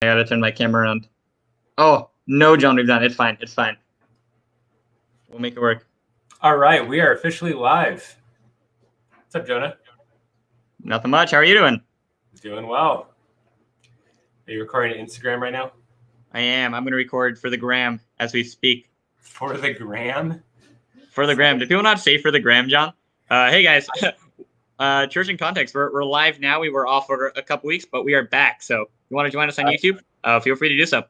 I gotta turn my camera around. Oh, no, John, we've done it. It's fine. It's fine. We'll make it work. All right, we are officially live. What's up, Jonah? Nothing much. How are you doing? Doing well. Are you recording on Instagram right now? I am. I'm going to record for the gram as we speak. For the gram? For the gram. Do people not say for the gram, John? Hey, guys. Church in Context. We're live now. We were off for a couple weeks, but we are back. So if you want to join us on YouTube, feel free to do so.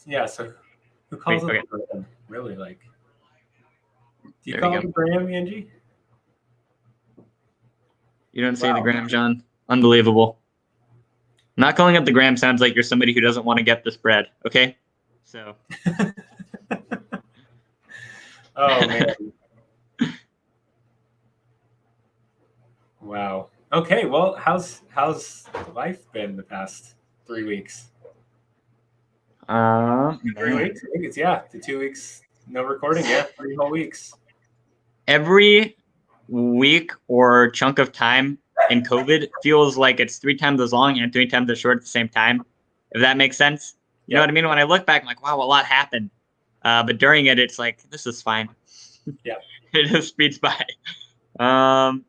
Yeah, so who calls it a gram? Really, like, do you call it a gram, Angie? You don't say the gram, John. Unbelievable. Not calling it the gram sounds like you're somebody who doesn't want to get this bread, okay? So. Oh, man. Wow. Okay, well, how's life been the past 3 weeks? 3 weeks? I think it's, the 2 weeks, no recording, 3 whole weeks. Every week or chunk of time in COVID feels like it's 3 times as long and 3 times as short at the same time, if that makes sense. You know what I mean? When I look back, I'm like, wow, a lot happened. But during it, it's like, this is fine. Yeah. It just speeds by. No,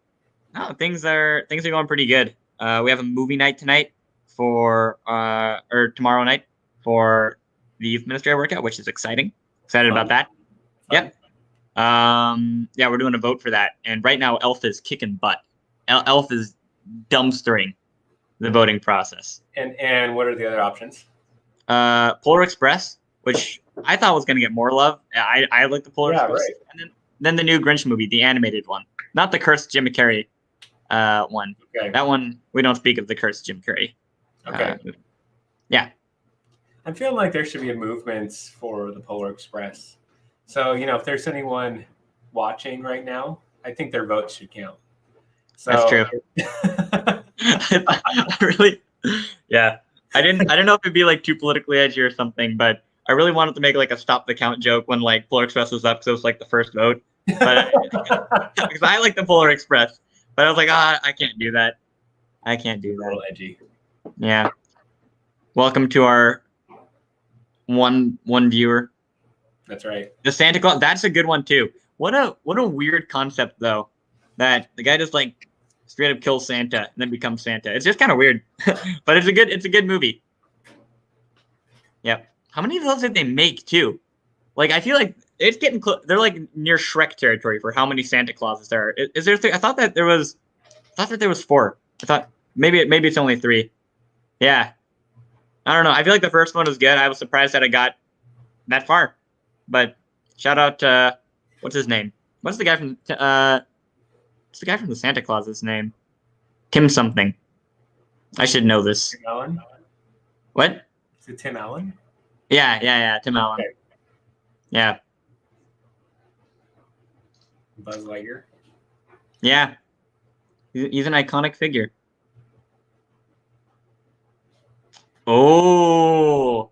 things are going pretty good. We have a movie night tonight or tomorrow night for the youth ministry I work at, which is exciting. Excited about that. Yep. We're doing a vote for that. And right now, Elf is kicking butt. Elf is dumpstering the voting process. And what are the other options? Polar Express, which I thought was going to get more love. I like the Polar Express. Right. And then the new Grinch movie, the animated one. Not the cursed Jim Carrey one. Okay. That one, we don't speak of the cursed Jim Carrey. Okay. Yeah. I'm feeling like there should be a movement for the Polar Express. So, if there's anyone watching right now, I think their votes should count. So, that's true. Really? Yeah. I didn't know if it'd be like too politically edgy or something, but I really wanted to make like a stop the count joke when like Polar Express was up because it was like the first vote. But because I like the Polar Express, but I was like, I can't do that. I can't do that. A little edgy. Yeah. Welcome to our one viewer. That's right. The Santa Claus. That's a good one too. What a weird concept though, that the guy just like straight up kills Santa and then becomes Santa. It's just kind of weird, but it's a good movie. Yep. How many of those did they make too? Like I feel like it's getting close. They're like near Shrek territory for how many Santa Clauses there are. Is there? I thought that there was 4. I thought maybe it's only 3. Yeah. I don't know. I feel like the first one was good. I was surprised that I got that far. But shout out to what's his name? What's the guy from the Santa Claus's name? Tim something. I should know this. Tim Allen? What? Is it Tim Allen? Yeah. Tim Allen. Okay. Yeah. Buzz Lightyear? Yeah. He's an iconic figure. Oh.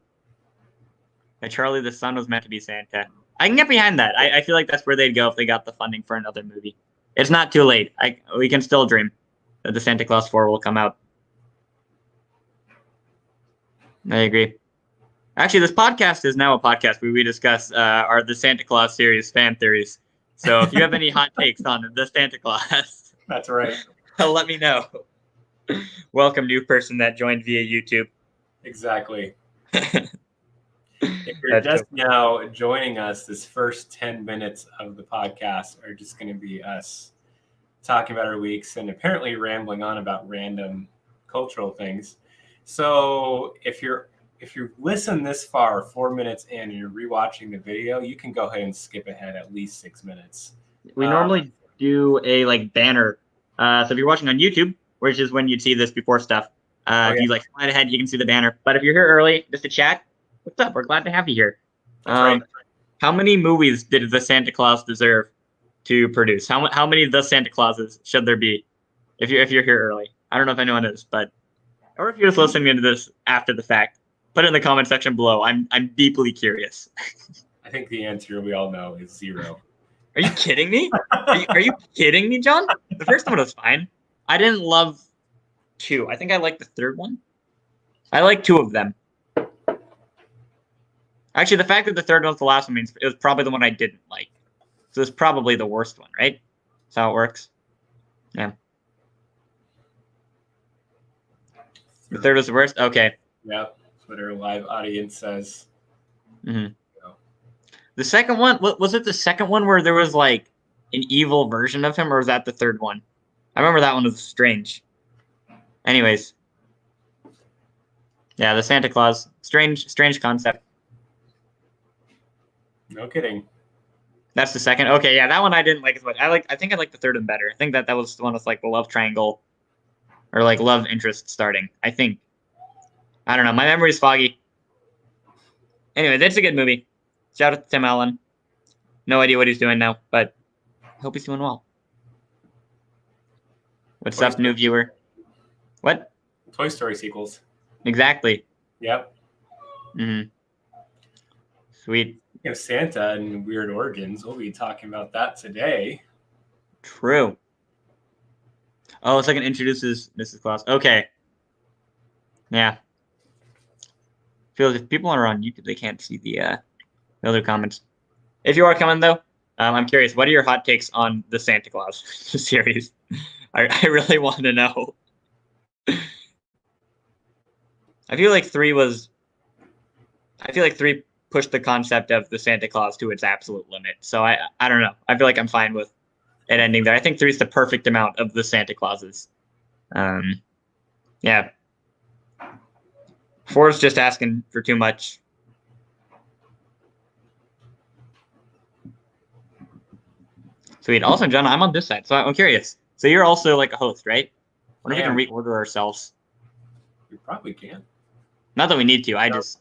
Charlie the Sun was meant to be Santa. I can get behind that. I feel like that's where they'd go if they got the funding for another movie. It's not too late. We can still dream that the Santa Claus 4 will come out. I agree. Actually, this podcast is now a podcast where we discuss the Santa Claus series fan theories. So if you have any hot takes on the Santa Claus, that's right. Let me know. Welcome, new person that joined via YouTube. Exactly. If you're just now joining us, this first 10 minutes of the podcast are just going to be us talking about our weeks and apparently rambling on about random cultural things. So if you listen this far, 4 minutes in, and you're rewatching the video, you can go ahead and skip ahead at least 6 minutes. We normally do a banner. So if you're watching on YouTube, which is when you'd see this before stuff, if you slide ahead, you can see the banner. But if you're here early, just to chat, what's up? We're glad to have you here. Right. How many movies did the Santa Claus deserve to produce? How many of the Santa Clauses should there be? If you're here early, I don't know if anyone is, or if you're just listening to this after the fact, put it in the comment section below. I'm deeply curious. I think the answer we all know is 0. Are you kidding me? Are you kidding me, John? The first one was fine. I didn't love two. I think I like the third one. I like two of them. Actually, the fact that the third one's the last one means it was probably the one I didn't like. So it's probably the worst one, right? That's how it works. Yeah. The third was the worst? Okay. Yep. Twitter live audience says. Mm-hmm. The second one, was it the second one where there was like an evil version of him, or was that the third one? I remember that one was strange. Anyways. Yeah, the Santa Claus. Strange concept. No kidding. That's the second. Okay, yeah, that one I didn't like as much. I think I like the third one better. I think that was the one with like the love triangle or like love interest starting. I think. I don't know. My memory's foggy. Anyway, that's a good movie. Shout out to Tim Allen. No idea what he's doing now, but I hope he's doing well. What's up, new viewer? What? Toy Story sequels. Exactly. Yep. Mm-hmm. Sweet. You know, Santa and weird origins. We'll be talking about that today. True. Oh, second introduces Mrs. Claus. Okay. Yeah. Feels if people are on YouTube, they can't see the other comments. If you are coming though, I'm curious. What are your hot takes on the Santa Claus series? I really want to know. I feel like three pushed the concept of the Santa Claus to its absolute limit. So I don't know. I feel like I'm fine with it ending there. I think 3 is the perfect amount of the Santa Clauses. Yeah. 4 is just asking for too much. Sweet. Also, John, I'm on this side, so I'm curious. So you're also like a host, right? I wonder if we can reorder ourselves. We probably can. Not that we need to. I just.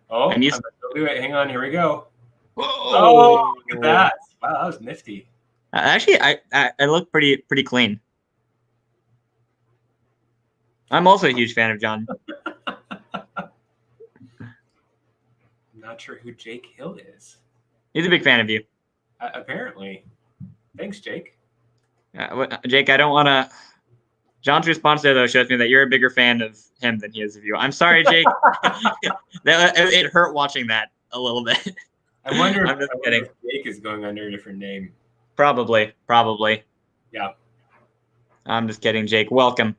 Oh, hang on. Here we go. Whoa. Oh, look at that! Wow, that was nifty. Actually, I look pretty clean. I'm also a huge fan of John. I'm not sure who Jake Hill is. He's a big fan of you. Apparently. Thanks, Jake. Jake, I don't want to. John's response there, though, shows me that you're a bigger fan of him than he is of you. I'm sorry, Jake. It hurt watching that a little bit. I wonder if Jake is going under a different name. Probably. Yeah. I'm just kidding, Jake. Welcome.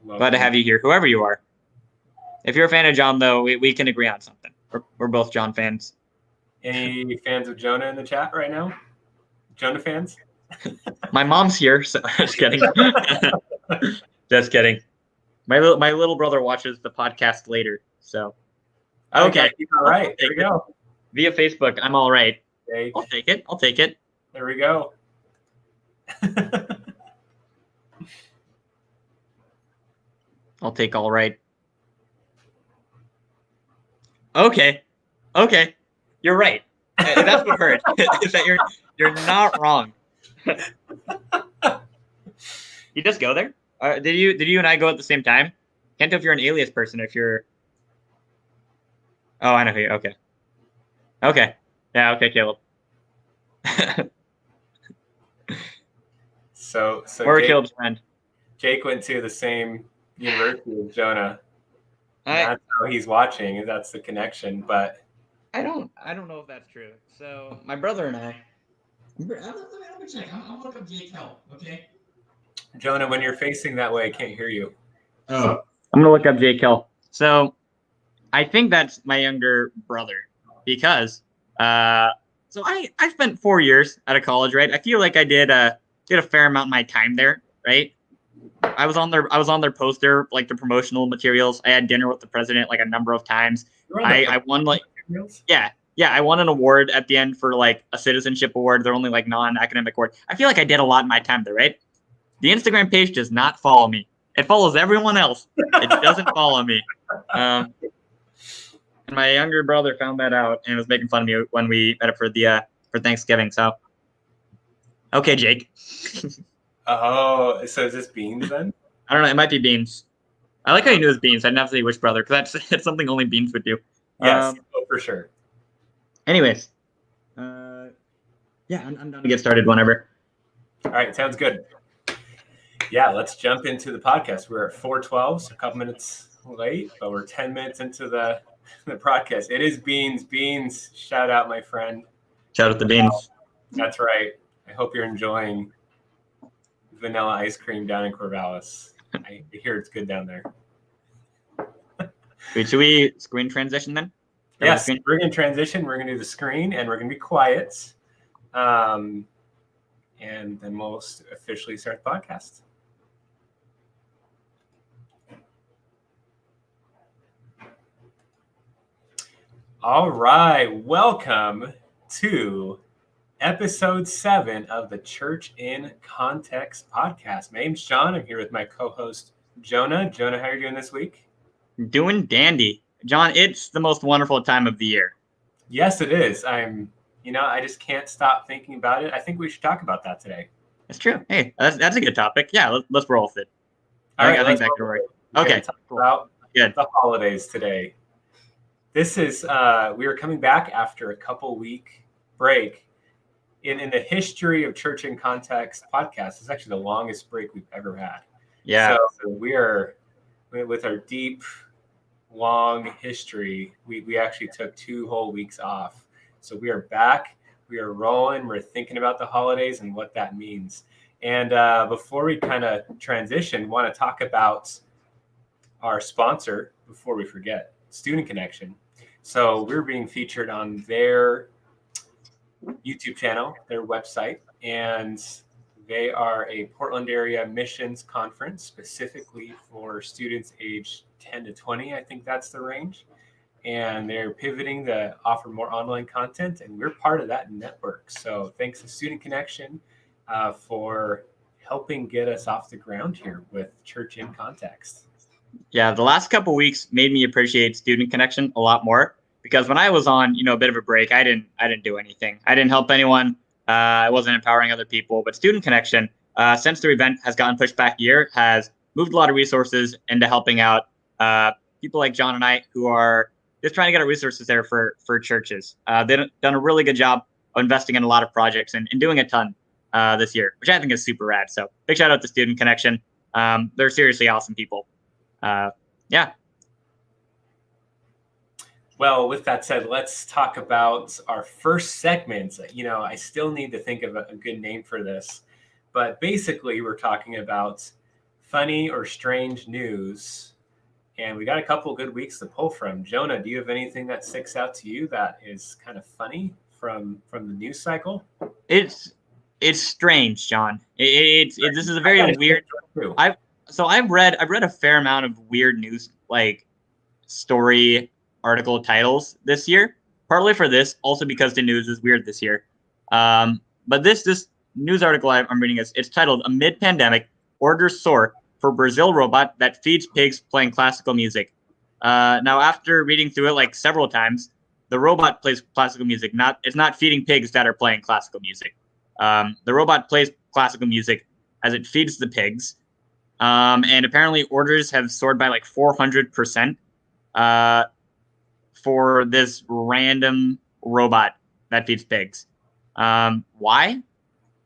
Glad to have you here, whoever you are. If you're a fan of John, though, we can agree on something. We're both John fans. Any fans of Jonah in the chat right now? Jonah fans? My mom's here, so just kidding. Just kidding. My little brother watches the podcast later, so. Okay. All right. There we go. Via Facebook, I'm all right. Jake. I'll take it. There we go. I'll take all right. Okay. You're right. That's what hurt. Is that you're not wrong. You just go there? Did you and I go at the same time? Can't tell if you're an Alias person. If you're. Oh, I know who. Okay. Yeah. Okay, Caleb. So or Caleb's friend. Jake went to the same university as Jonah. That's how he's watching. That's the connection. But I don't know if that's true. So my brother and I. I'm gonna look up Jake Hill, okay? Jonah, when you're facing that way, I can't hear you. Oh. I'm gonna look up Jake Hill. So I think that's my younger brother because so I spent 4 years out of college, right? I feel like I did a fair amount of my time there, right? I was on their poster, like the promotional materials. I had dinner with the president like a number of times. I won like I won an award at the end for like a citizenship award. They're only like non-academic award. I feel like I did a lot in my time there, right? The Instagram page does not follow me. It follows everyone else. It doesn't follow me. And my younger brother found that out and was making fun of me when we met up for Thanksgiving. So, okay, Jake. Oh, so is this Beans then? I don't know. It might be Beans. I like how you knew it was Beans. I didn't have to say which brother because that's something only Beans would do. Yes, for sure. Anyways, I'm down to get started whenever. All right, sounds good. Yeah, let's jump into the podcast. We're at 4:12, so a couple minutes late, but we're 10 minutes into the podcast. It is Beans. Beans, shout out, my friend. Shout out the Beans. That's right. I hope you're enjoying vanilla ice cream down in Corvallis. I hear it's good down there. Wait, should we screen transition then? Yes, we're going to transition. We're going to do the screen, and we're going to be quiet. And then we'll officially start the podcast. All right. Welcome to episode 7 of the Church in Context podcast. My name's John. I'm here with my co-host, Jonah. Jonah, how are you doing this week? Doing dandy. John, it's the most wonderful time of the year. Yes, it is. I just can't stop thinking about it. I think we should talk about that today. That's true. Hey, that's a good topic. Yeah, let's roll with it. All right, I think that could work. Okay. Talk about Good. The holidays today. This is we are coming back after a couple week break. In the history of Church in Context podcast, it's actually the longest break we've ever had. Yeah. So we are, with our deep, long history, we actually took 2 whole weeks off. So we are back. We are rolling. We're thinking about the holidays and what that means. And before we kind of transition, want to talk about our sponsor before we forget, Student Connection. So we're being featured on their YouTube channel, their website, and they are a Portland area missions conference specifically for students aged 10 to 20. I think that's the range. And they're pivoting to offer more online content, and we're part of that network. So thanks to Student Connection for helping get us off the ground here with Church in Context. Yeah, the last couple of weeks made me appreciate Student Connection a lot more, because when I was on, a bit of a break, I didn't do anything. I didn't help anyone. I wasn't empowering other people. But Student Connection, since the event has gotten pushed back a year, has moved a lot of resources into helping out people like John and I who are just trying to get our resources there for churches. They've done a really good job of investing in a lot of projects and doing a ton this year, which I think is super rad. So big shout out to Student Connection. They're seriously awesome people. Yeah. Well, with that said, let's talk about our first segment. I still need to think of a good name for this, but basically we're talking about funny or strange news, and we got a couple of good weeks to pull from. Jonah, do you have anything that sticks out to you that is kind of funny from the news cycle? It's strange, John. This is a very weird. I've read a fair amount of weird news, like story article titles this year, partly for this, also because the news is weird this year. But this news article I'm reading it's titled "Amid Pandemic, Orders Soar for Brazil Robot That Feeds Pigs Playing Classical Music." Now, after reading through it like several times, the robot plays classical music. It's not feeding pigs that are playing classical music. The robot plays classical music as it feeds the pigs. And apparently orders have soared by like 400% for this random robot that feeds pigs. Why?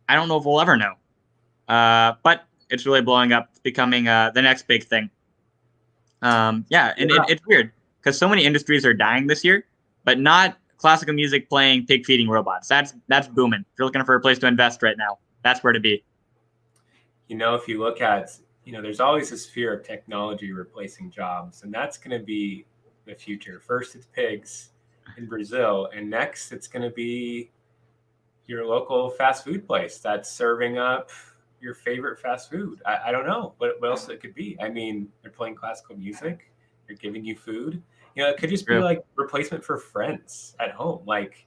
I don't know if we'll ever know. But it's really blowing up. It's becoming the next big thing. It's weird because so many industries are dying this year, but not classical music playing pig feeding robots. That's booming. If you're looking for a place to invest right now, that's where to be. If you look at, there's always this fear of technology replacing jobs, and that's going to be the future. First, it's pigs in Brazil, and next, it's going to be your local fast food place that's serving up your favorite fast food. I don't know what else it could be. I mean, they're playing classical music, they're giving you food. It could just be like replacement for friends at home. Like,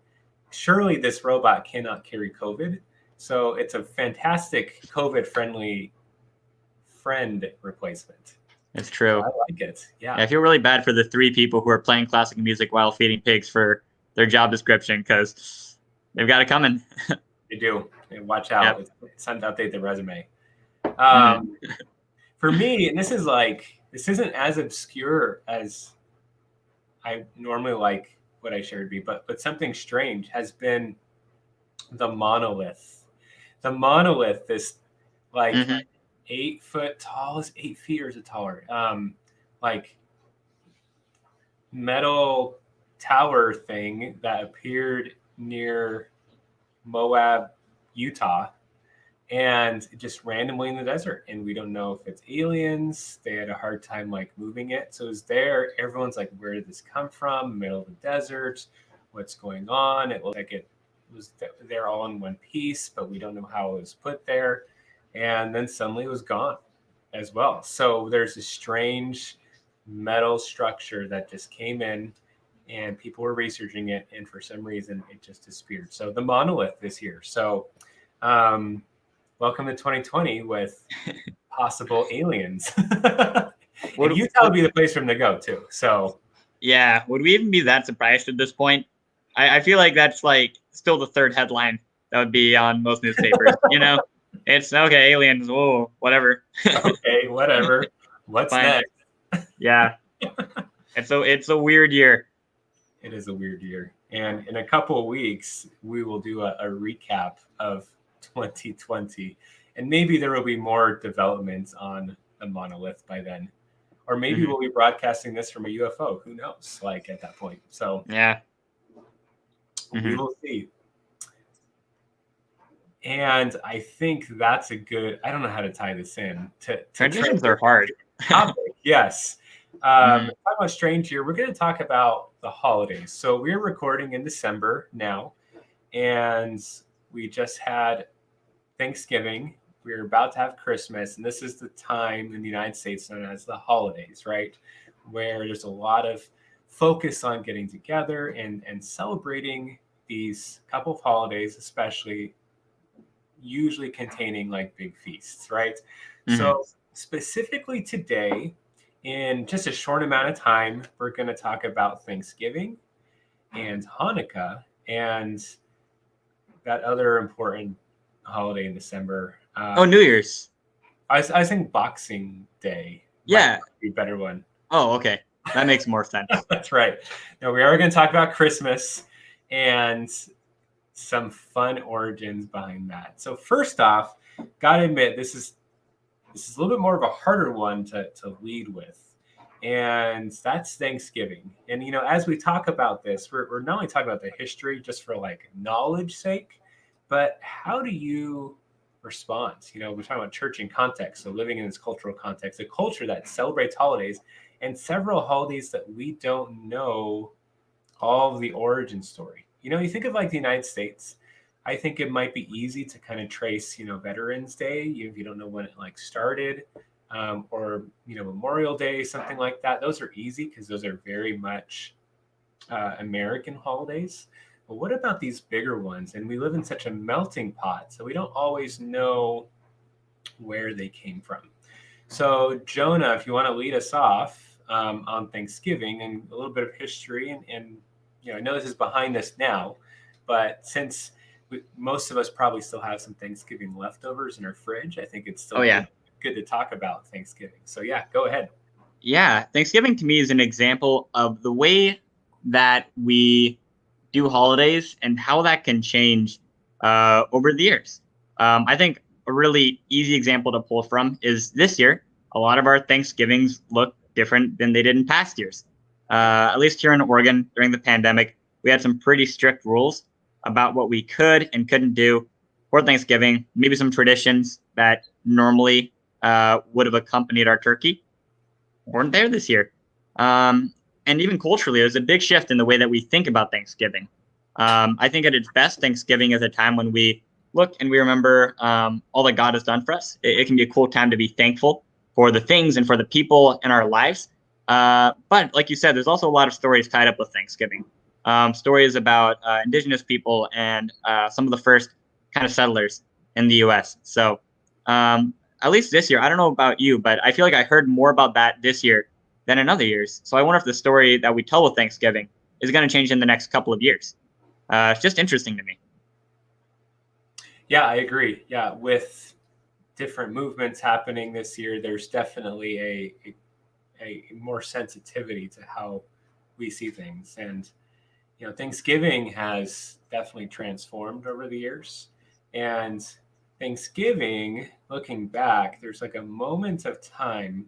surely this robot cannot carry COVID, so it's a fantastic COVID-friendly friend replacement. It's true. I like it. Yeah. I feel really bad for the 3 people who are playing classical music while feeding pigs for their job description, because they've got it coming. They do. Watch out. Yep. It's time to update the resume. For me, and this isn't as obscure as I normally like what I shared be, but something strange has been the monolith. The monolith, this 8 foot tall. Is 8 feet or is it taller? Like metal tower thing that appeared near Moab, Utah, and just randomly in the desert. And we don't know if it's aliens. They had a hard time like moving it. So it's there. Everyone's like, where did this come from? Middle of the desert. What's going on? It looked like it was there all in one piece, but we don't know how it was put there. And then suddenly it was gone as well. So there's this strange metal structure that just came in and people were researching it. And for some reason, it just disappeared. So the monolith is here. So welcome to 2020 with possible aliens. And Utah would be the place for them to go too. So yeah, would we even be that surprised at this point? I feel like that's like still the third headline that would be on most newspapers. It's okay, aliens. Whoa, whatever. Okay, whatever. What's Fine. next? Yeah, it's a weird year. It is a weird year, and in a couple of weeks we will do a recap of 2020, and maybe there will be more developments on the monolith by then, or maybe we'll be broadcasting this from a UFO. Who knows? Like at that point, so yeah. We will see. And I think that's a good. I don't know how to tie this in. Transitions are hard. Topic, yes. Talk about strange year. We're going to talk about the holidays. So we're recording in December now, and we just had Thanksgiving. We're about to have Christmas, and this is the time in the United States known as the holidays, right? Where there's a lot of focus on getting together and celebrating these couple of holidays, especially usually containing like big feasts, right? So specifically today, in just a short amount of time, we're going to talk about Thanksgiving and Hanukkah and that other important holiday in December. New Year's. I was saying Boxing Day. Yeah. Might be a better one. Oh, okay. That makes more sense. That's right. Now we are going to talk about Christmas and some fun origins behind that. So first off, gotta admit, this is a little bit more of a harder one to lead with, and that's Thanksgiving. And as we talk about this, we're not only talking about the history just for like knowledge sake, but how do you respond? We're talking about church in context, so living in this cultural context, a culture that celebrates holidays and several holidays that we don't know all of the origin story. You think of like the United States, I think it might be easy to kind of trace, Veterans Day, if you don't know when it like started, or, Memorial Day, something like that. Those are easy because those are very much American holidays. But what about these bigger ones? And we live in such a melting pot, so we don't always know where they came from. So Jonah, if you want to lead us off on Thanksgiving and a little bit of history, and I know this is behind us now, but since most of us probably still have some Thanksgiving leftovers in our fridge, I think it's still good to talk about Thanksgiving. So yeah, go ahead. Yeah, Thanksgiving to me is an example of the way that we do holidays and how that can change over the years. I think a really easy example to pull from is this year. A lot of our Thanksgivings look different than they did in past years. At least here in Oregon during the pandemic, we had some pretty strict rules about what we could and couldn't do for Thanksgiving. Maybe some traditions that normally would have accompanied our turkey weren't there this year. And even culturally, there's a big shift in the way that we think about Thanksgiving. I think at its best, Thanksgiving is a time when we look and we remember all that God has done for us. It can be a cool time to be thankful for the things and for the people in our lives. But like you said, there's also a lot of stories tied up with Thanksgiving. Stories about indigenous people and some of the first kind of settlers in the U.S. So at least this year, I don't know about you, but I feel like I heard more about that this year than in other years. So I wonder if the story that we tell with Thanksgiving is going to change in the next couple of years. It's just interesting to me. Yeah, I agree. Yeah, with different movements happening this year, there's definitely a more sensitivity to how we see things. And Thanksgiving has definitely transformed over the years. And Thanksgiving, looking back, there's like a moment of time,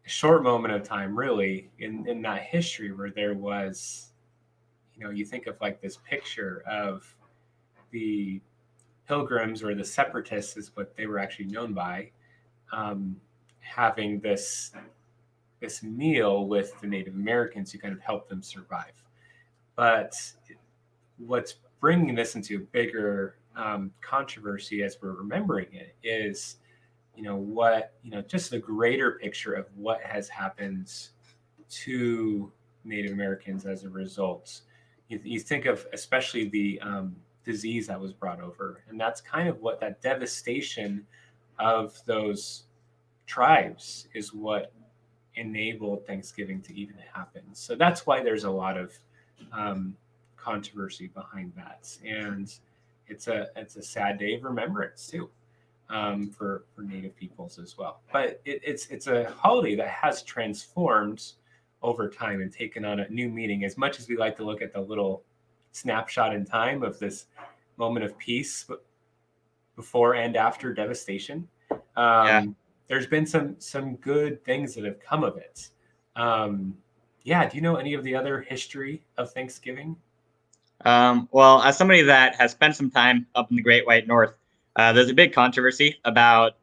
a short moment of time, really, in that history where there was, you think of like this picture of the Pilgrims or the Separatists, is what they were actually known by, um, having this meal with the Native Americans who kind of helped them survive. But what's bringing this into a bigger controversy as we're remembering it is, just the greater picture of what has happened to Native Americans as a result. You think of especially the disease that was brought over, and that's kind of what that devastation of those tribes is what enabled Thanksgiving to even happen. So that's why there's a lot of controversy behind that, and it's a sad day of remembrance too, for Native peoples as well. But it's a holiday that has transformed over time and taken on a new meaning. As much as we like to look at the little snapshot in time of this moment of peace before and after devastation, there's been some good things that have come of it. Do you know any of the other history of Thanksgiving? Well, as somebody that has spent some time up in the Great White North, there's a big controversy about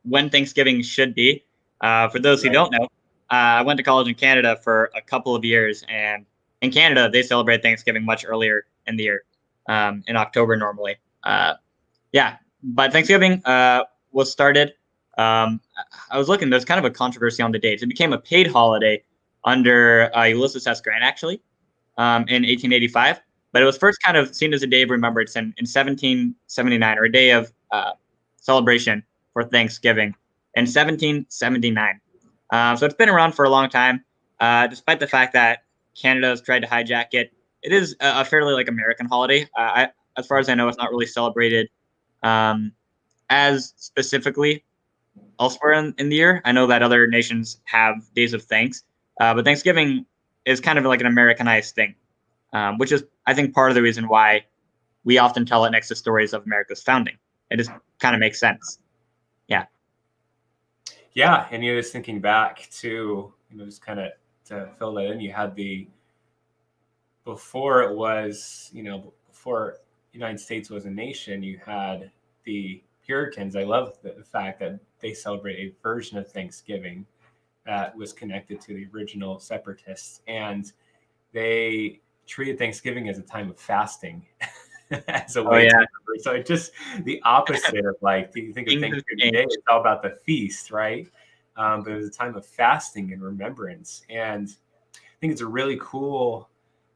when Thanksgiving should be. For those who don't know, I went to college in Canada for a couple of years, and in Canada, they celebrate Thanksgiving much earlier in the year, in October normally. But Thanksgiving was started. I was looking, there's kind of a controversy on the dates. It became a paid holiday under Ulysses S. Grant, actually, in 1885. But it was first kind of seen as a day of remembrance in 1779, or a day of celebration for Thanksgiving in 1779. So it's been around for a long time, despite the fact that Canada has tried to hijack it. It is a fairly like American holiday. As far as I know, it's not really celebrated as specifically elsewhere in the year. I know that other nations have days of thanks, but Thanksgiving is kind of like an Americanized thing, which is, I think, part of the reason why we often tell it next to stories of America's founding. It just kind of makes sense. Yeah. Yeah, and just thinking back to, just kind of to fill that in, you had before it was, before the United States was a nation, you had the Puritans. I love the fact that they celebrate a version of Thanksgiving that was connected to the original Separatists, and they treated Thanksgiving as a time of fasting as a way to remember. So it's just the opposite of like, do you think of Thanksgiving Day? It's all about the feast, right? But it was a time of fasting and remembrance. And I think it's a really cool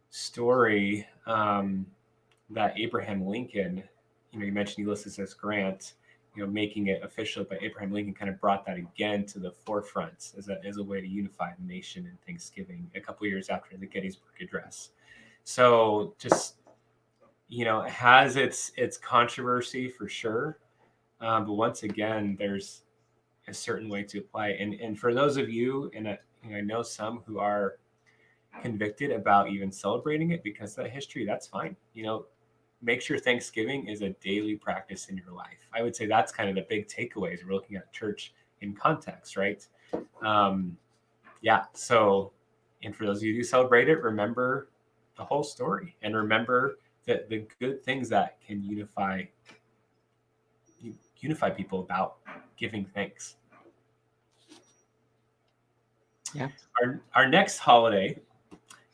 story that Abraham Lincoln, you mentioned Ulysses S. Grant, making it official, but Abraham Lincoln kind of brought that again to the forefront as a way to unify the nation in Thanksgiving a couple years after the Gettysburg Address. So just, it has its controversy for sure. But once again, there's a certain way to apply it. And for those of you, and I know some who are convicted about even celebrating it because of that history, that's fine. Make sure Thanksgiving is a daily practice in your life. I would say that's kind of the big takeaways. We're looking at church in context, right? So, and for those of you who celebrate it, remember the whole story and remember that the good things that can unify people about giving thanks. Yeah. Our next holiday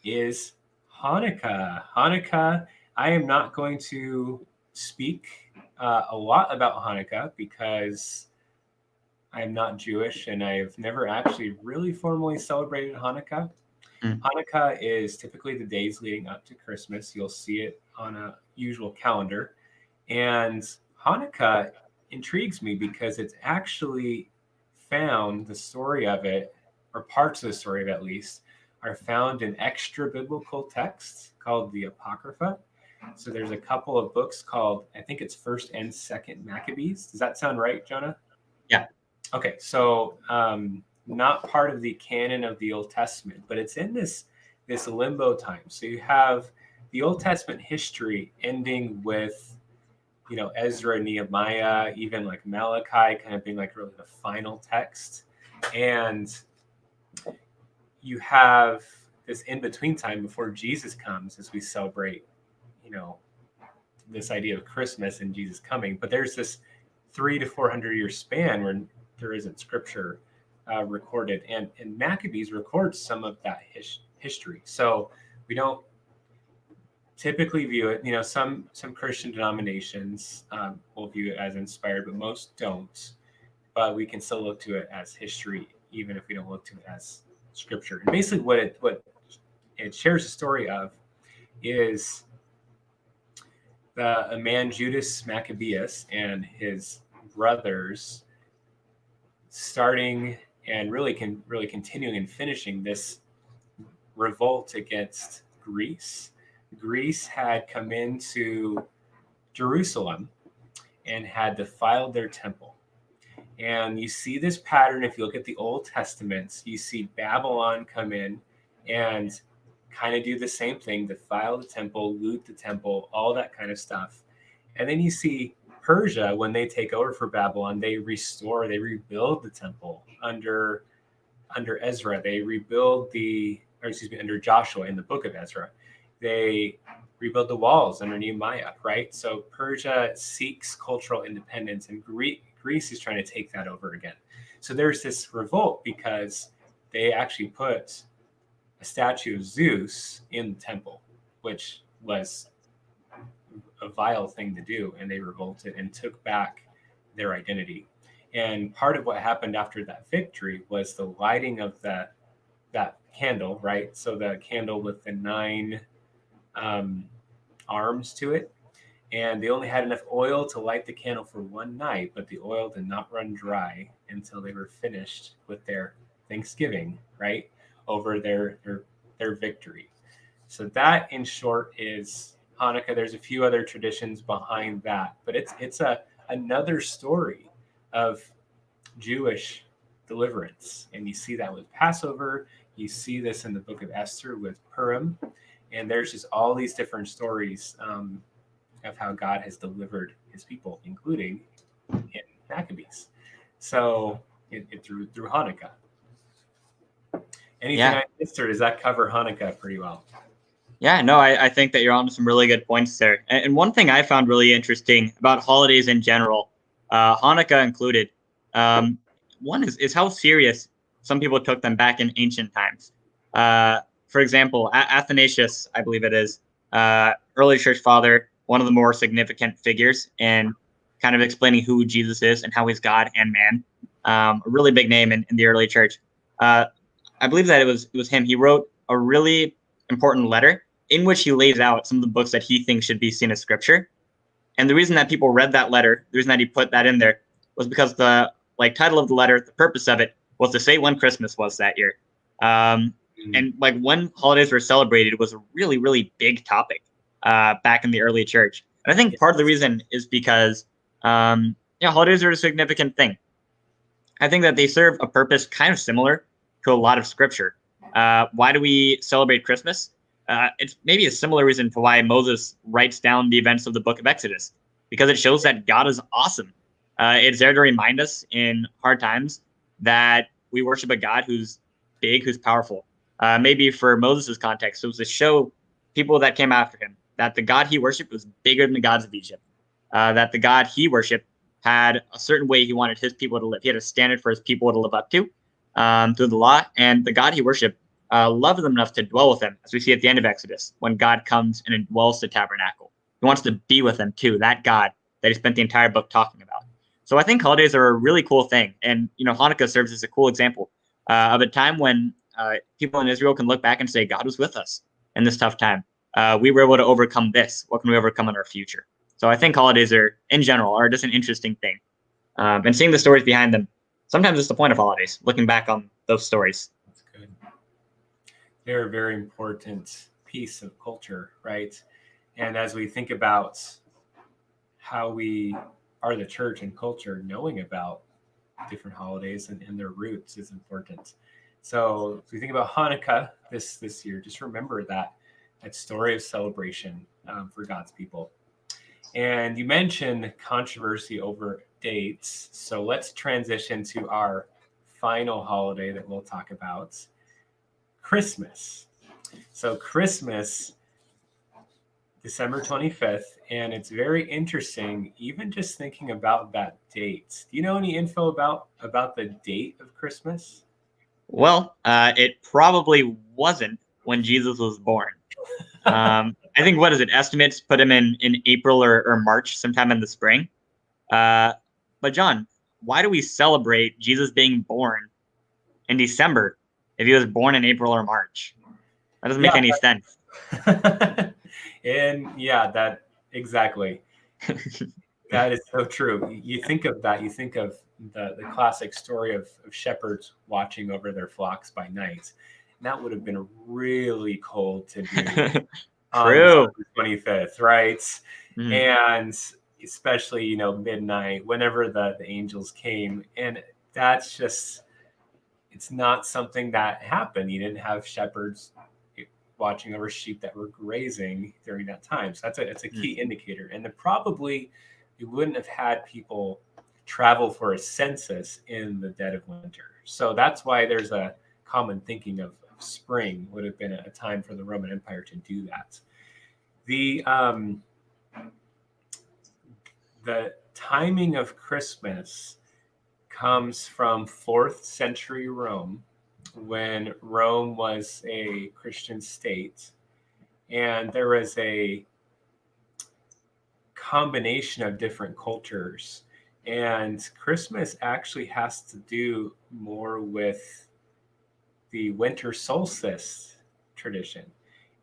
is Hanukkah. Hanukkah, I am not going to speak a lot about Hanukkah because I am not Jewish and I've never actually really formally celebrated Hanukkah. Hanukkah is typically the days leading up to Christmas. You'll see it on a usual calendar. And Hanukkah intrigues me because it's actually found, the story of it, or parts of the story of it at least, are found in extra biblical texts called the Apocrypha. So there's a couple of books called, I think it's 1st and 2nd Maccabees. Does that sound right, Jonah? Yeah. Okay, so not part of the canon of the Old Testament, but it's in this limbo time. So you have the Old Testament history ending with Ezra, Nehemiah, even like Malachi kind of being like really the final text. And you have this in-between time before Jesus comes as we celebrate, this idea of Christmas and Jesus coming. But there's this 300 to 400 year span where there isn't scripture recorded. And Maccabees records some of that history. So we don't typically view it, some Christian denominations will view it as inspired, but most don't. But we can still look to it as history, even if we don't look to it as scripture. And basically what it shares the story of is a man, Judas Maccabeus, and his brothers starting and really continuing and finishing this revolt against Greece. Greece had come into Jerusalem and had defiled their temple. And you see this pattern if you look at the Old Testaments. You see Babylon come in and kind of do the same thing, defile the temple, loot the temple, all that kind of stuff. And then you see Persia, when they take over for Babylon, they rebuild the temple under Ezra. They rebuild under Joshua in the book of Ezra. They rebuild the walls under Nehemiah, right? So Persia seeks cultural independence, and Greece is trying to take that over again. So there's this revolt because they actually put a statue of Zeus in the temple, which was a vile thing to do, and they revolted and took back their identity. And part of what happened after that victory was the lighting of that candle, right? So the candle with the 9 arms to it, and they only had enough oil to light the candle for one night, but the oil did not run dry until they were finished with their Thanksgiving, right, over their victory. So that, in short, is Hanukkah. There's a few other traditions behind that, but it's another story of Jewish deliverance, and you see that with Passover. You see this in the book of Esther with Purim, and there's just all these different stories of how God has delivered his people, including in Maccabees. So it through Hanukkah. Anything I missed, or does that cover Hanukkah pretty well? Yeah, no, I think that you're on to some really good points there. And one thing I found really interesting about holidays in general, Hanukkah included, one is how serious some people took them back in ancient times. For example, Athanasius, I believe it is, early church father, one of the more significant figures in kind of explaining who Jesus is and how he's God and man. A really big name in the early church. I believe that it was him. He wrote a really important letter in which he lays out some of the books that he thinks should be seen as scripture. And the reason that people read that letter, the reason that he put that in there, was because the title of the letter, the purpose of it, was to say when Christmas was that year. And when holidays were celebrated was a really, really big topic back in the early church. And I think part of the reason is because holidays are a significant thing. I think that they serve a purpose kind of similar to a lot of scripture. Why do we celebrate Christmas? It's maybe a similar reason to why Moses writes down the events of the book of Exodus, because it shows that God is awesome. It's there to remind us in hard times that we worship a God who's big, who's powerful. Maybe for Moses' context, it was to show people that came after him that the God he worshipped was bigger than the gods of Egypt, that the God he worshipped had a certain way he wanted his people to live. He had a standard for his people to live up to through the law, and the God he worshipped loved them enough to dwell with them, as we see at the end of Exodus, when God comes and indwells the tabernacle. He wants to be with them too, that God that he spent the entire book talking about. So I think holidays are a really cool thing, and Hanukkah serves as a cool example of a time when people in Israel can look back and say, God was with us in this tough time. We were able to overcome this. What can we overcome in our future? So I think holidays in general, are just an interesting thing. And seeing the stories behind them, sometimes it's the point of holidays, looking back on those stories. That's good. They're a very important piece of culture, right? And as we think about how we are the church and culture, knowing about different holidays and their roots is important. So if we think about Hanukkah this year, just remember that story of celebration for God's people. And you mentioned controversy over dates. So let's transition to our final holiday that we'll talk about, Christmas. So Christmas, December 25th, and it's very interesting, even just thinking about that date. Do you know any info about the date of Christmas? Well, it probably wasn't when Jesus was born. I think, what is it? Estimates put him in April or March, sometime in the spring. But John, why do we celebrate Jesus being born in December if he was born in April or March? That doesn't make any sense. And yeah, that exactly. That is so true. You think of that. You think of the classic story of shepherds watching over their flocks by night. And that would have been really cold to do on True. December 25th, right? Mhm. And especially, midnight, whenever the angels came. And that's just, it's not something that happened. You didn't have shepherds watching over sheep that were grazing during that time. So that's a key indicator. And then probably you wouldn't have had people travel for a census in the dead of winter. So that's why there's a common thinking of spring would have been a time for the Roman Empire to do that. The timing of Christmas comes from 4th century Rome, when Rome was a Christian state, and there was a combination of different cultures. And Christmas actually has to do more with the winter solstice tradition.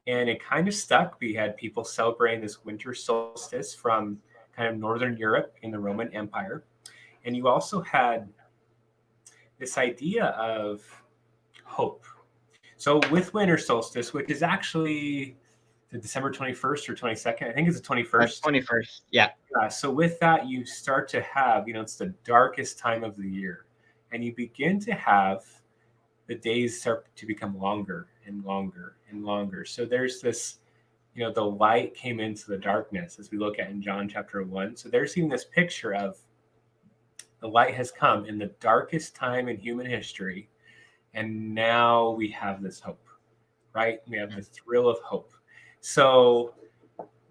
And it kind of stuck. We had people celebrating this winter solstice from kind of Northern Europe in the Roman Empire. And you also had this idea of hope. So with winter solstice, which is actually the December 21st or 22nd, I think it's the 21st. 21st, yeah. So with that, you start to have, it's the darkest time of the year. And you begin to have the days start to become longer and longer and longer. So there's this, the light came into the darkness, as we look at in John chapter 1. So there's even this picture of the light has come in the darkest time in human history. And now we have this hope, right? We have the thrill of hope. So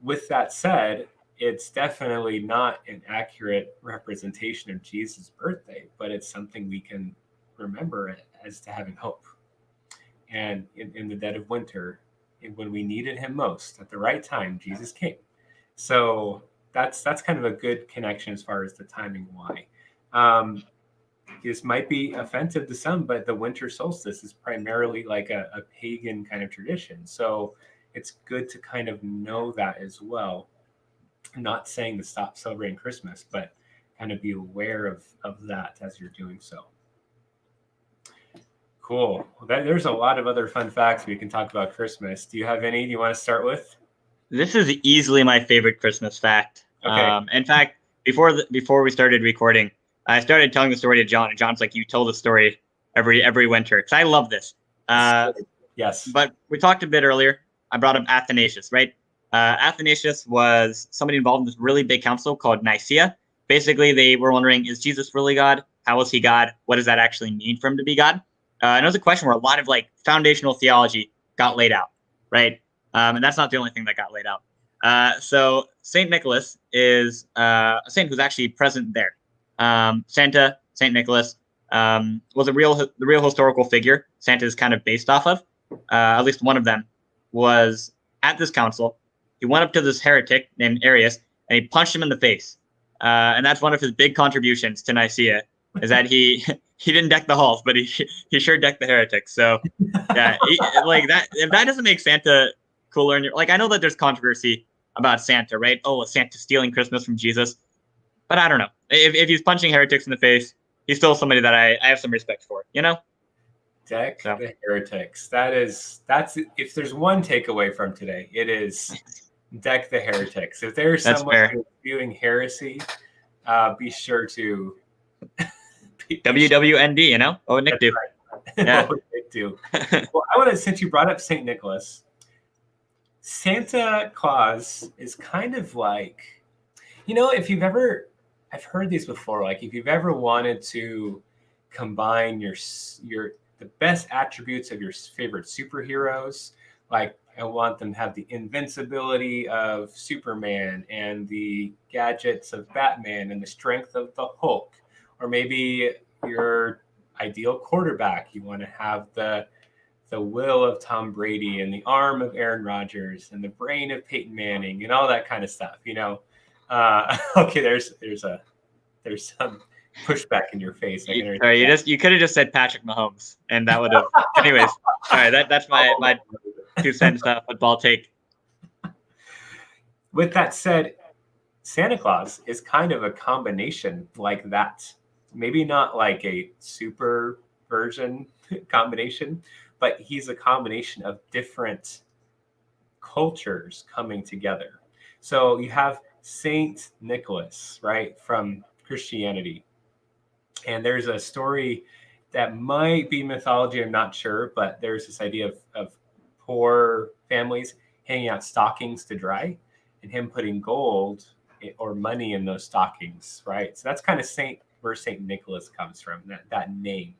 with that said, it's definitely not an accurate representation of Jesus' birthday, but it's something we can remember as to having hope. And in the dead of winter, when we needed him most, at the right time, Jesus came. So that's kind of a good connection as far as the timing why. This might be offensive to some, but the winter solstice is primarily like a pagan kind of tradition. So it's good to kind of know that as well. I'm not saying to stop celebrating Christmas, but kind of be aware of that as you're doing so. Cool. Well, there's a lot of other fun facts we can talk about Christmas. Do you have any you want to start with? This is easily my favorite Christmas fact. Okay. In fact, before we started recording, I started telling the story to John, and John's like, "You told the story every winter," because I love this. Yes. But we talked a bit earlier. I brought up Athanasius, right? Athanasius was somebody involved in this really big council called Nicaea. Basically, they were wondering, is Jesus really God? How is he God? What does that actually mean for him to be God? And it was a question where a lot of foundational theology got laid out, right? And that's not the only thing that got laid out. So Saint Nicholas is a saint who's actually present there. Santa, Saint Nicholas, was the real historical figure Santa is kind of based off of. At least one of them was at this council. He went up to this heretic named Arius and he punched him in the face. And that's one of his big contributions to Nicaea, is that he didn't deck the halls, but he sure decked the heretics. So yeah, that, if that doesn't make Santa cooler, I know that there's controversy about Santa, right? Oh, is Santa stealing Christmas from Jesus? But I don't know. If he's punching heretics in the face, he's still somebody that I have some respect for, Deck the heretics. That's if there's one takeaway from today, it is deck the heretics. If there's someone who's spewing heresy, be sure to WWND, Oh, Nick do. Right. Yeah. Nick do. Well, since you brought up St. Nicholas, Santa Claus is kind of like If you've ever, I've heard these before. Like if you've ever wanted to combine the best attributes of your favorite superheroes, like I want them to have the invincibility of Superman and the gadgets of Batman and the strength of the Hulk, or maybe your ideal quarterback, you want to have the will of Tom Brady and the arm of Aaron Rodgers and the brain of Peyton Manning and all that kind of stuff. Okay, there's some pushback in your face. You could have just said Patrick Mahomes, and that would have. Anyways, all right, that's my 2 cents football take. With that said, Santa Claus is kind of a combination like that. Maybe not like a super version combination, but he's a combination of different cultures coming together. So you have Saint Nicholas, right, from Christianity. And there's a story that might be mythology, I'm not sure, but there's this idea of poor families hanging out stockings to dry and him putting gold or money in those stockings, right? So that's kind of where Saint Nicholas comes from, that name.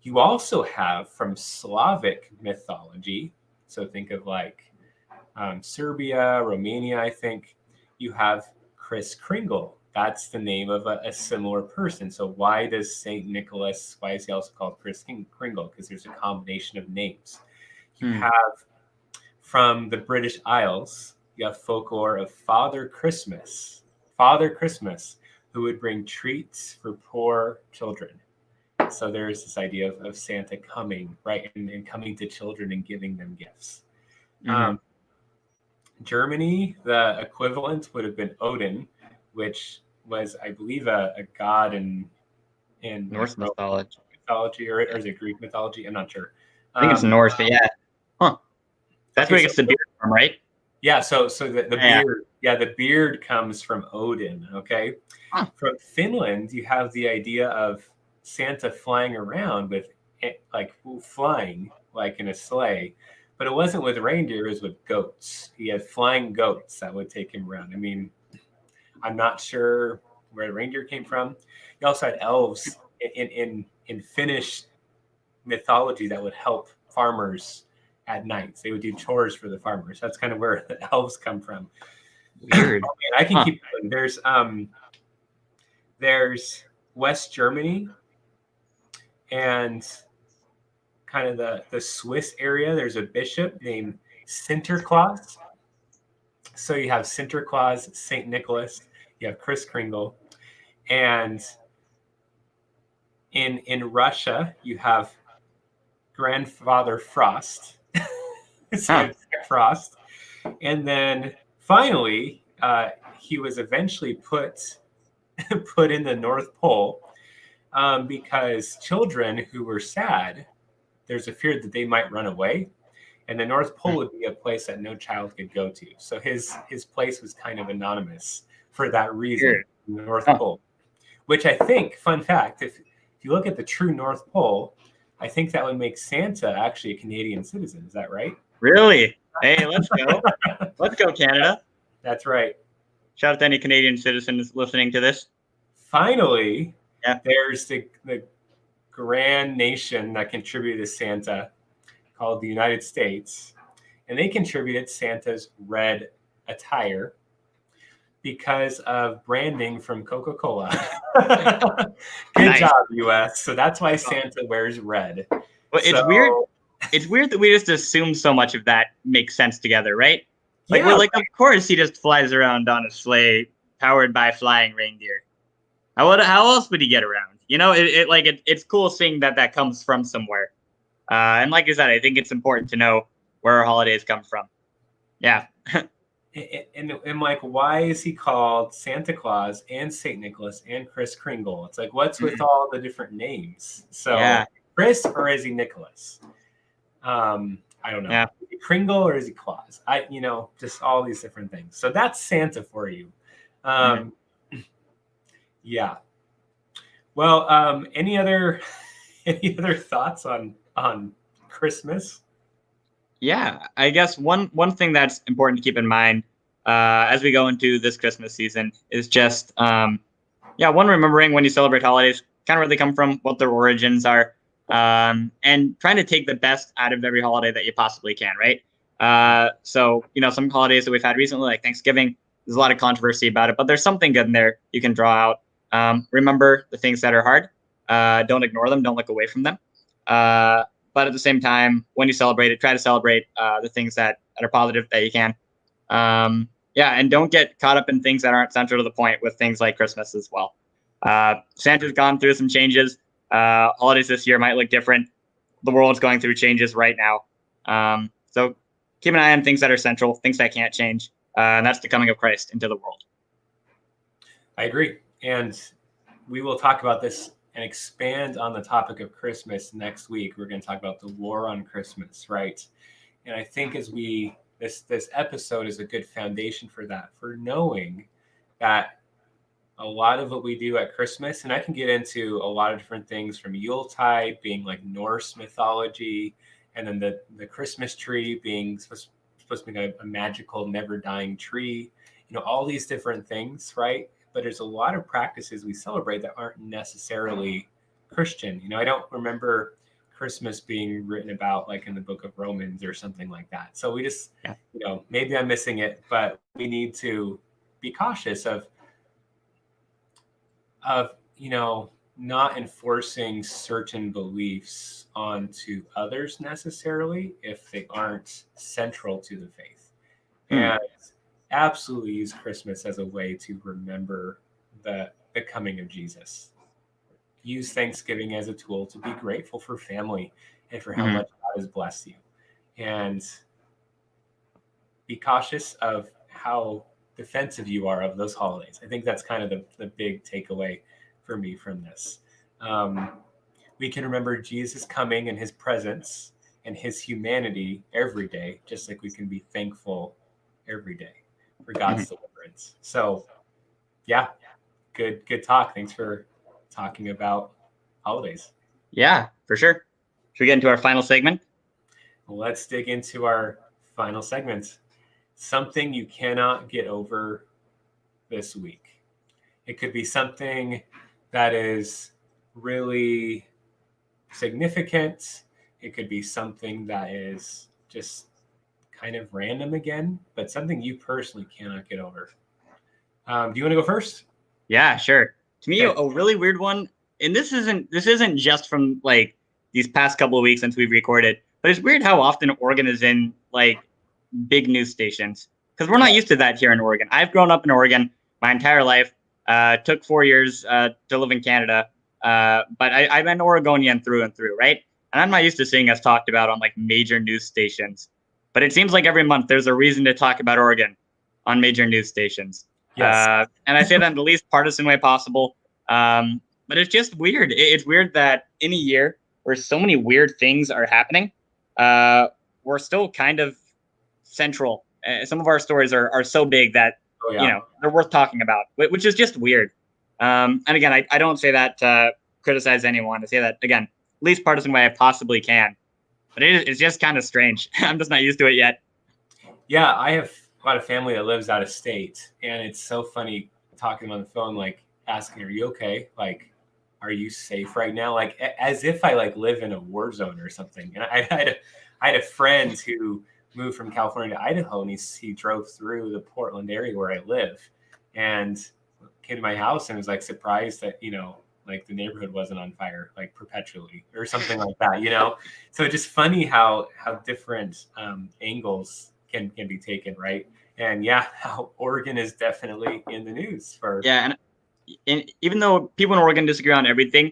You also have from Slavic mythology, so think of like Serbia, Romania, I think, you have Kris Kringle. That's the name of a similar person. So why is he also called Kris Kringle? Because there's a combination of names. You have from the British Isles, you have folklore of Father Christmas, who would bring treats for poor children. So there's this idea of Santa coming, right, and coming to children and giving them gifts. Germany, the equivalent would have been Odin, which was, I believe, a god in Norse mythology, or is it Greek mythology? I'm not sure. I think it's Norse, but yeah. Huh. That's where it gets the beard from, right? Yeah, so the beard, the beard comes from Odin, okay? Huh. From Finland, you have the idea of Santa flying around with, like, flying, like in a sleigh. But it wasn't with reindeer, it was with goats. He had flying goats that would take him around. I mean, I'm not sure where the reindeer came from. He also had elves in Finnish mythology that would help farmers at night. They would do chores for the farmers. That's kind of where the elves come from. Weird. I can keep going. There's West Germany and kind of the Swiss area. There's a bishop named Sinterklaas. So you have Sinterklaas, Saint Nicholas, you have Kris Kringle, and in Russia you have Grandfather Frost, Frost, and then finally he was eventually put in the North Pole because children who were sad, there's a fear that they might run away, and the North Pole would be a place that no child could go to. So his place was kind of anonymous for that reason, the North Pole. Which I think, fun fact, if you look at the true North Pole, I think that would make Santa actually a Canadian citizen. Is that right? Really? Hey, let's go. Let's go, Canada. That's right. Shout out to any Canadian citizens listening to this. Finally, there's the grand nation that contributed to Santa called the United States, and they contributed Santa's red attire because of branding from Coca-Cola. Good job, US. So that's why Santa wears red. Well, it's weird. It's weird that we just assume so much of that makes sense together, right? Like we're like, of course he just flies around on a sleigh powered by flying reindeer. How else would he get around? It's cool seeing that comes from somewhere. And like I said, I think it's important to know where our holidays come from. Yeah. and like, why is he called Santa Claus and Saint Nicholas and Kris Kringle? It's like, what's with all the different names? So Chris, or is he Nicholas? I don't know. Yeah. Is he Kringle or is he Claus? Just all these different things. So that's Santa for you. Yeah. Well, any other thoughts on Christmas? Yeah, I guess one thing that's important to keep in mind as we go into this Christmas season is just, one, remembering when you celebrate holidays, kind of where they come from, what their origins are, and trying to take the best out of every holiday that you possibly can, right? So, some holidays that we've had recently, like Thanksgiving, there's a lot of controversy about it, but there's something good in there you can draw out. Remember the things that are hard. Don't ignore them. Don't look away from them. But at the same time, when you celebrate it, try to celebrate the things that are positive that you can. And don't get caught up in things that aren't central to the point with things like Christmas as well. Santa's gone through some changes. Holidays this year might look different. The world's going through changes right now. So keep an eye on things that are central, things that can't change. And that's the coming of Christ into the world. I agree. And we will talk about this and expand on the topic of Christmas next week. We're going to talk about the war on Christmas, right? And I think this episode is a good foundation for that, for knowing that a lot of what we do at Christmas, and I can get into a lot of different things from Yuletide being like Norse mythology, and then the Christmas tree being supposed to be a magical, never dying tree, all these different things, right? But there's a lot of practices we celebrate that aren't necessarily Christian. I don't remember Christmas being written about like in the book of Romans or something like that. So we just, maybe I'm missing it, but we need to be cautious of not enforcing certain beliefs onto others necessarily if they aren't central to the faith. And absolutely use Christmas as a way to remember the coming of Jesus. Use Thanksgiving as a tool to be grateful for family and for how much God has blessed you. And be cautious of how defensive you are of those holidays. I think that's kind of the big takeaway for me from this. We can remember Jesus coming and his presence and his humanity every day, just like we can be thankful every day for God's deliverance. So good talk. Thanks for talking about holidays. Yeah, for sure. Should we get into our final segment? Let's dig into our final segment. Something you cannot get over this week. It could be something that is really significant. It could be something that is just kind of random again, but something you personally cannot get over. Do you want to go first? Yeah, sure. To me, a really weird one, and this isn't just from like these past couple of weeks since we've recorded, but it's weird how often Oregon is in like big news stations because we're not used to that here in Oregon. I've grown up in Oregon my entire life. Took 4 years to live in Canada, but I'm an Oregonian through and through, right? And I'm not used to seeing us talked about on like major news stations. But it seems like every month there's a reason to talk about Oregon on major news stations. Yes. And I say that in the least partisan way possible. But it's just weird. It's weird that in a year where so many weird things are happening, we're still kind of central. Some of our stories are so big that, they're worth talking about, which is just weird. And again, I don't say that to criticize anyone. I say that, again, least partisan way I possibly can. But it's just kind of strange. I'm just not used to it yet. Yeah, I have a lot of family that lives out of state, and it's so funny talking on the phone, like asking, "Are you okay? Like, are you safe right now?" Like, as if I like live in a war zone or something. And I had a friend who moved from California to Idaho, and he drove through the Portland area where I live, and came to my house and was like surprised that like the neighborhood wasn't on fire like perpetually or something like that. So it's just funny how different angles can be taken, right? And how Oregon is definitely in the news for and even though people in Oregon disagree on everything,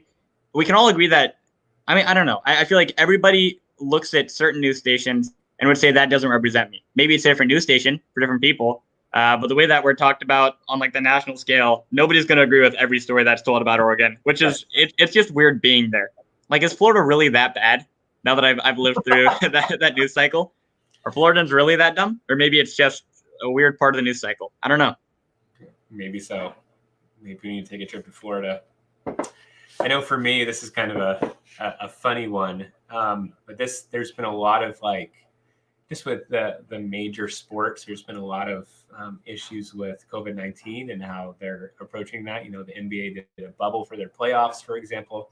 we can all agree that, I don't know, I feel like everybody looks at certain news stations and would say that doesn't represent me. Maybe it's a different news station for different people. But the way that we're talked about on like the national scale, nobody's going to agree with every story that's told about Oregon, which is, it's just weird being there. Like, is Florida really that bad now that I've lived through that news cycle? Are Floridans really that dumb? Or maybe it's just a weird part of the news cycle. I don't know. Maybe so. Maybe we need to take a trip to Florida. I know for me, this is kind of a funny one. But there's been a lot of like just with the major sports, there's been a lot of issues with COVID-19 and how they're approaching that. You know, the NBA did a bubble for their playoffs, for example.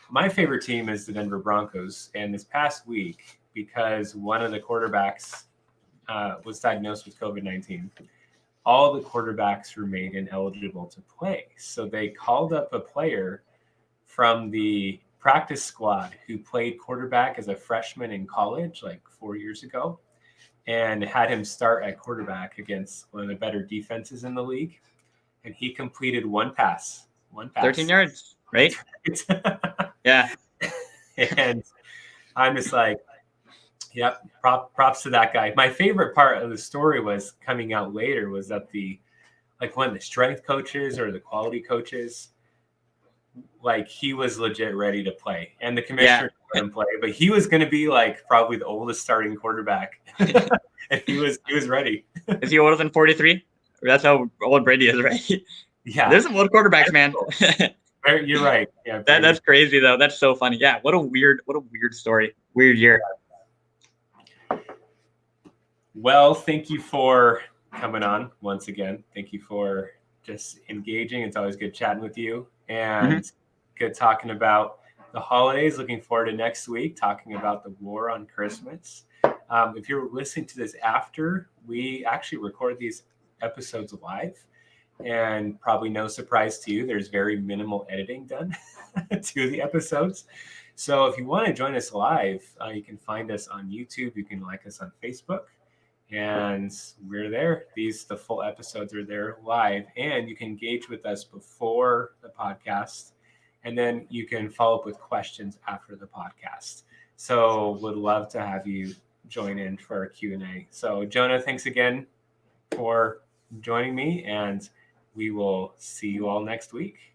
My favorite team is the Denver Broncos. And this past week, because one of the quarterbacks was diagnosed with COVID-19, all the quarterbacks remained ineligible to play. So they called up a player from the practice squad who played quarterback as a freshman in college like 4 years ago, and had him start at quarterback against one of the better defenses in the league. And he completed one pass. 13 yards, right? Yeah. And I'm just like, yep, props to that guy. My favorite part of the story was coming out later was that one of the strength coaches or the quality coaches, like he was legit ready to play, and the commissioner let him play, but he was going to be like probably the oldest starting quarterback, and he was ready. Is he older than 43? That's how old Brady is, right? Yeah, there's some old quarterbacks, man. You're right. Yeah, that's crazy though. That's so funny. Yeah, what a weird story. Weird year. Well, thank you for coming on once again. Thank you for just engaging. It's always good chatting with you, and good talking about the holidays. Looking forward to next week, talking about the war on Christmas. If you're listening to this after, we actually record these episodes live, and probably no surprise to you, there's very minimal editing done to the episodes. So if you want to join us live, you can find us on YouTube. You can like us on Facebook. And we're there. The full episodes are there live, and you can engage with us before the podcast, and then you can follow up with questions after the podcast. So would love to have you join in for our Q&A. So Jonah, thanks again for joining me, and we will see you all next week.